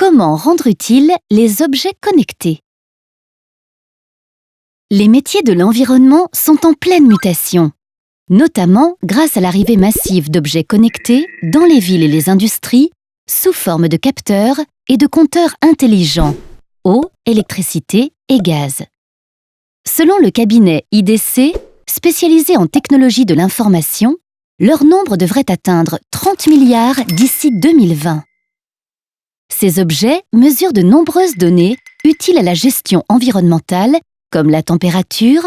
Comment rendre utiles les objets connectés? Les métiers de l'environnement sont en pleine mutation, notamment grâce à l'arrivée massive d'objets connectés dans les villes et les industries sous forme de capteurs et de compteurs intelligents, eau, électricité et gaz. Selon le cabinet IDC, spécialisé en technologie de l'information, leur nombre devrait atteindre 30 milliards d'ici 2020. Ces objets mesurent de nombreuses données utiles à la gestion environnementale, comme la température,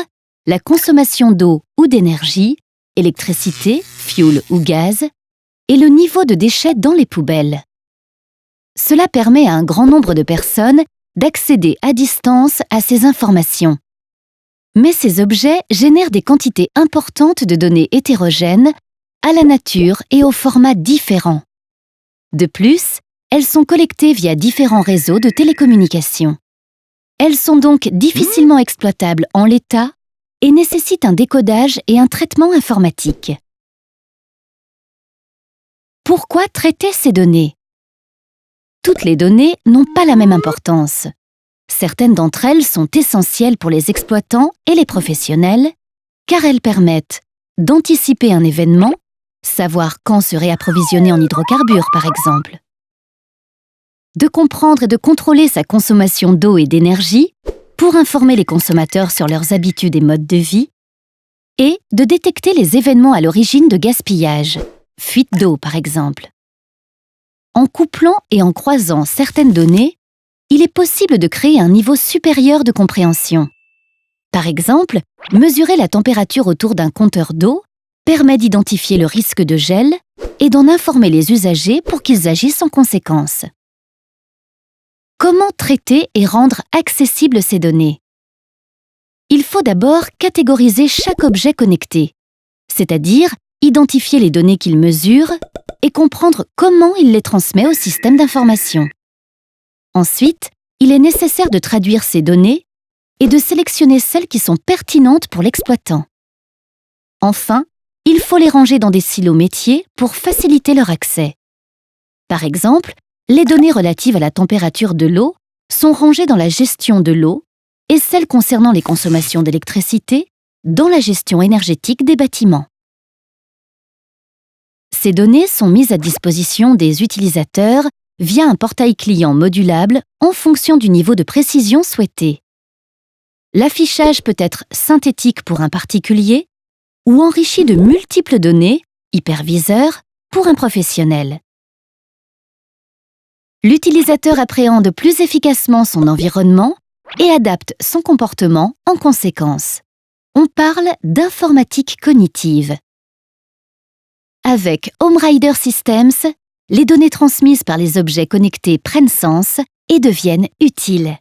la consommation d'eau ou d'énergie, électricité, fioul ou gaz, et le niveau de déchets dans les poubelles. Cela permet à un grand nombre de personnes d'accéder à distance à ces informations. Mais ces objets génèrent des quantités importantes de données hétérogènes, à la nature et aux formats différents. De plus, elles sont collectées via différents réseaux de télécommunications. Elles sont donc difficilement exploitables en l'état et nécessitent un décodage et un traitement informatique. Pourquoi traiter ces données? Toutes les données n'ont pas la même importance. Certaines d'entre elles sont essentielles pour les exploitants et les professionnels, car elles permettent d'anticiper un événement, savoir quand se réapprovisionner en hydrocarbures par exemple, de comprendre et de contrôler sa consommation d'eau et d'énergie pour informer les consommateurs sur leurs habitudes et modes de vie, et de détecter les événements à l'origine de gaspillage, fuite d'eau par exemple. En couplant et en croisant certaines données, il est possible de créer un niveau supérieur de compréhension. Par exemple, mesurer la température autour d'un compteur d'eau permet d'identifier le risque de gel et d'en informer les usagers pour qu'ils agissent en conséquence. Comment traiter et rendre accessibles ces données? Il faut d'abord catégoriser chaque objet connecté, c'est-à-dire identifier les données qu'il mesure et comprendre comment il les transmet au système d'information. Ensuite, il est nécessaire de traduire ces données et de sélectionner celles qui sont pertinentes pour l'exploitant. Enfin, il faut les ranger dans des silos métiers pour faciliter leur accès. Par exemple, les données relatives à la température de l'eau sont rangées dans la gestion de l'eau et celles concernant les consommations d'électricité dans la gestion énergétique des bâtiments. Ces données sont mises à disposition des utilisateurs via un portail client modulable en fonction du niveau de précision souhaité. L'affichage peut être synthétique pour un particulier ou enrichi de multiples données, hyperviseurs, pour un professionnel. L'utilisateur appréhende plus efficacement son environnement et adapte son comportement en conséquence. On parle d'informatique cognitive. Avec Home Rider Systems, les données transmises par les objets connectés prennent sens et deviennent utiles.